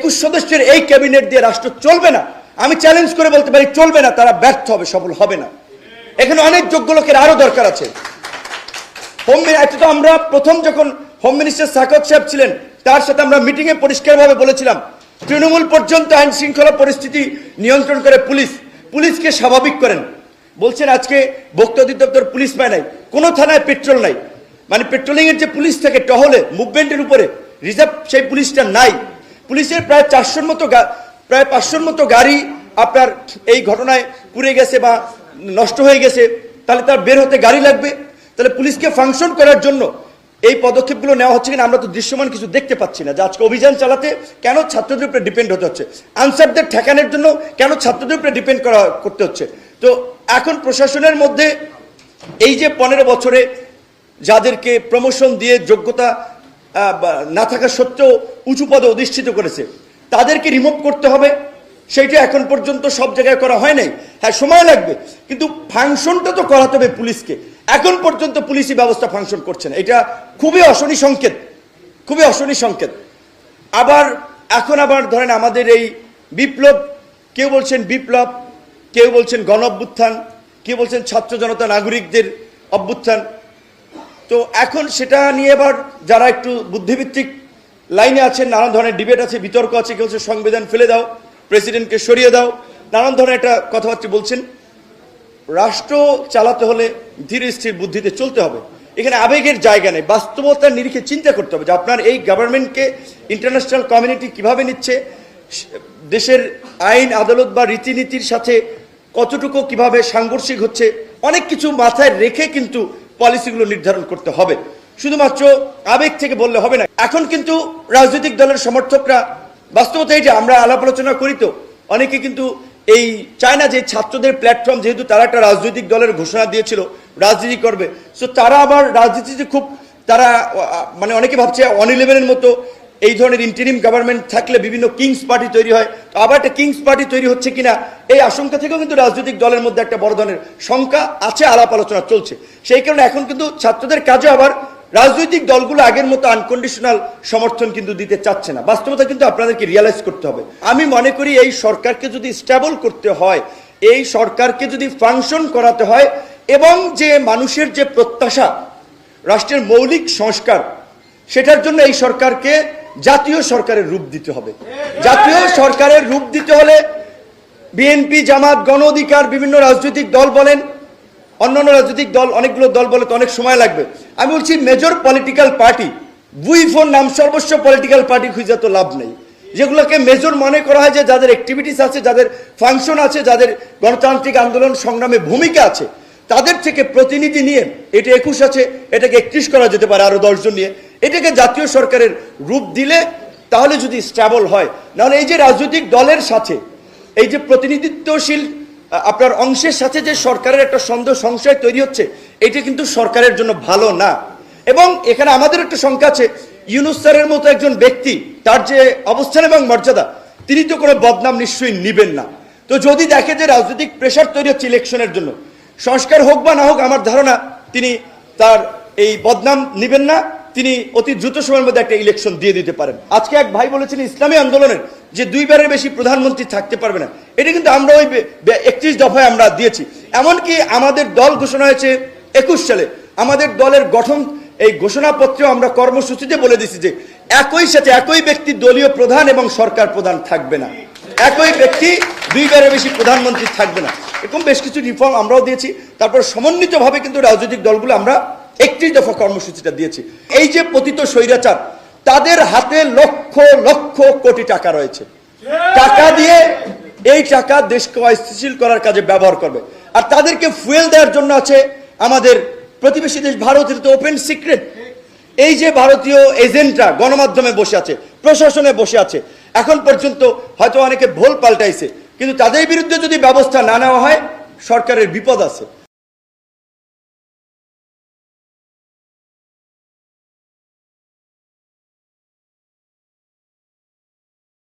21 সদস্যের এই ক্যাবিনেট দিয়ে রাষ্ট্র চলবে না, আমি চ্যালেঞ্জ করে বলতে পারি চলবে না, তারা ব্যর্থ হবে, সফল হবে না। এখানে অনেক যোগ্য লোকের আরো দরকার আছে। আমরা প্রথম যখন হোম মিনিস্টার সাকত সাহেব ছিলেন, তার সাথে আমরা মিটিংয়ে পরিষ্কারভাবে বলেছিলাম তৃণমূল পর্যন্ত আইন শৃঙ্খলা পরিস্থিতি নিয়ন্ত্রণ করে পুলিশকে স্বাভাবিক করেন। বলছেন আজকে ভোক্তা অধিদপ্তর পুলিশ পায় নাই, কোনো থানায় পেট্রোল নাই, মানে পেট্রোলিং এর যে পুলিশ থাকে টহলে মুভমেন্টের উপরে রিজার্ভ, সেই পুলিশটা নাই। পুলিশের প্রায় 500-র মতো গাড়ি আপনার এই ঘটনায় পুড়ে গেছে বা নষ্ট হয়ে গেছে, তাহলে তার বের হতে গাড়ি লাগবে। তাহলে পুলিশকে ফাংশন করার জন্য এই পদক্ষেপগুলো নেওয়া হচ্ছে কিনা আমরা তো দৃশ্যমান কিছু দেখতে পাচ্ছি না। যে আজকে অভিযান চালাতে কেন ছাত্রদের উপরে ডিপেন্ড হতে হচ্ছে, আনসারদের ঠেকানোর জন্য কেন ছাত্রদের উপরে ডিপেন্ড করতে হচ্ছে। তো এখন প্রশাসনের মধ্যে এই যে 15 বছরে যাদেরকে প্রমোশন দিয়ে যোগ্যতা না থাকা সত্ত্বেও উঁচু পদে অধিষ্ঠিত করেছে, তাদেরকে রিমুভ করতে হবে। সেইটা এখন পর্যন্ত সব জায়গায় করা হয় নাই। হ্যাঁ, সময় লাগবে, কিন্তু ফাংশনটা তো করাতে হবে পুলিশকে। এখন পর্যন্ত পুলিশি ব্যবস্থা ফাংশন করছে না, এটা খুবই অশনি সংকেত, খুবই অশনি সংকেত। এখন আবার ধরেন আমাদের এই বিপ্লব, কেউ বলছেন বিপ্লব, কেউ বলছেন গণ অভ্যুত্থান, কেউ বলছেন ছাত্র জনতা নাগরিকদের অভ্যুত্থান। তো এখন সেটা নিয়ে এবার যারা একটু বুদ্ধিভিত্তিক লাইনে আছেন, নানান ধরনের ডিবেট আছে, বিতর্ক আছে। কেউ বলছে সংবিধান ফেলে দাও, প্রেসিডেন্টকে সরিয়ে দাও, নানান ধরনের একটা কথাবার্তা বলছেন। রাষ্ট্র চালাতে হলে ধীর স্থির বুদ্ধিতে চলতে হবে, এখানে আবেগের জায়গা নেই। বাস্তবতার নিরিখে চিন্তা করতে হবে যে আপনার এই গভর্নমেন্টকে ইন্টারন্যাশনাল কমিউনিটি কিভাবে নিচ্ছে, দেশের আইন আদালত বা রীতিনীতির সাথে কতটুকু কিভাবে সাংঘর্ষিক হচ্ছে, অনেক কিছু মাথায় রেখে কিন্তু পলিসিগুলো নির্ধারণ করতে হবে। শুধুমাত্র আবেগ থেকে বললে হবে না। এখন কিন্তু রাজনৈতিক দলের সমর্থকরা, বাস্তবতা এইটা, আমরা আলাপ আলোচনা করি তো, অনেকে কিন্তু এই চায় না যে ছাত্রদের প্ল্যাটফর্ম, যেহেতু তারা একটা রাজনৈতিক দলের ঘোষণা দিয়েছিল রাজনীতি করবে, সো তারা আবার রাজনীতিতে খুব তারা মানে অনেকে ভাবছে 111-এর মতো এই ধরনের ইন্টারিম গভর্নমেন্ট থাকলে বিভিন্ন কিংস পার্টি তৈরি হয়, তো আবার একটা কিংস পার্টি তৈরি হচ্ছে কিনা এই আশঙ্কা থেকেও কিন্তু রাজনৈতিক দলের মধ্যে একটা বড় ধরনের শঙ্কা আছে, আলাপ আলোচনা চলছে। সেই কারণে এখন কিন্তু ছাত্রদের কাজে আবার রাজনৈতিক দলগুলো আগের মতো আনকন্ডিশনাল সমর্থন কিন্তু দিতে চাচ্ছে না। বাস্তবতা কিন্তু আপনাদেরকে রিয়ালাইজ করতে হবে। আমি মনে করি এই সরকারকে যদি স্টেবল করতে হয়, এই সরকারকে যদি ফাংশন করাতে হয়, এবং যে মানুষের যে প্রত্যাশা রাষ্ট্রের মৌলিক সংস্কার, সেটার জন্য এই সরকারকে জাতীয় সরকারের রূপ দিতে হবে। জাতীয় সরকারের রূপ দিতে হলে বিএনপি, জামাত, গণ অধিকার, বিভিন্ন রাজনৈতিক দল বলেন, অন্যান্য রাজনৈতিক দল, অনেকগুলো দল বলে তো অনেক সময় লাগবে। আমি বলছি মেজর পলিটিক্যাল পার্টি, বুইফোর নাম সর্বস্ব পলিটিক্যাল পার্টি খুঁজে তো লাভ নেই। যেগুলোকে মেজর মনে করা হয়, যে যাদের অ্যাক্টিভিটিস আছে, যাদের ফাংশন আছে, যাদের গণতান্ত্রিক আন্দোলন সংগ্রামে ভূমিকা আছে, তাদের থেকে প্রতিনিধি নিয়ে, এটা 21 আছে, এটাকে 31 করা যেতে পারে আরো 10 জন নিয়ে, এটাকে জাতীয় সরকারের রূপ দিলে তাহলে যদি স্টেবল হয়। নাহলে এই যে রাজনৈতিক দলের সাথে এই যে প্রতিনিধিত্বশীল আপনার অংশের সাথে যে সরকারের একটা সন্দেহ সংশয় তৈরি হচ্ছে, এটা কিন্তু সরকারের জন্য ভালো না। এবং এখানে আমাদের একটা শঙ্কা আছে, ইউনূস স্যারের মতো একজন ব্যক্তি, তার যে অবস্থান এবং মর্যাদা, তিনি তো কোনো বদনাম নিশ্চয়ই নিবেন না। তো যদি দেখে যে রাজনৈতিক প্রেশার তৈরি হচ্ছে ইলেকশনের জন্য, সংস্কার হোক বা না হোক, আমার ধারণা তিনি তার এই বদনাম নিবেন না, তিনি অতি দ্রুত সময়ের মধ্যে একটা ইলেকশন দিয়ে দিতে পারেন। আজকে এক ভাই বলেছেন ইসলামী আন্দোলনের যে 2 বারের বেশি প্রধানমন্ত্রী থাকতে পারবে না, এটা কিন্তু আমরা ওই 31 দফায় আমরা দিয়েছি। এমনকি আমাদের দল ঘোষণা হয়েছে 21 সালে, আমাদের দলের গঠন এই ঘোষণাপত্রে আমরা কর্মসূচিতে বলে দিছি যে একই সাথে একই ব্যক্তি দলীয় প্রধান এবং সরকার প্রধান থাকবে না, একই ব্যক্তি 2 বারের বেশি প্রধানমন্ত্রী থাকবে না। এরকম বেশ কিছু রিফর্ম আমরাও দিয়েছি। তারপর সমন্বিতভাবে কিন্তু রাজনৈতিক দলগুলো আমরা 31 দফা কর্মসূচিটা দিয়েছি। এই যে পতিত স্বৈরাচার, তাদের হাতে লক্ষ লক্ষ কোটি টাকা রয়েছে, টাকা দিয়ে এই টাকা দেশকে অস্থিতিশীল করার কাজে ব্যবহার করবে। আর তাদেরকে ফুয়েল দেওয়ার জন্য আছে আমাদের প্রতিবেশী দেশ ভারতের তো ওপেন সিক্রেট, এই যে ভারতীয় এজেন্টরা গণমাধ্যমে বসে আছে, প্রশাসনে বসে আছে, এখন পর্যন্ত হয়তো অনেকে ভুল পাল্টাইছে, কিন্তু তাদের বিরুদ্ধে যদি ব্যবস্থা না নেওয়া হয় সরকারের বিপদ আছে।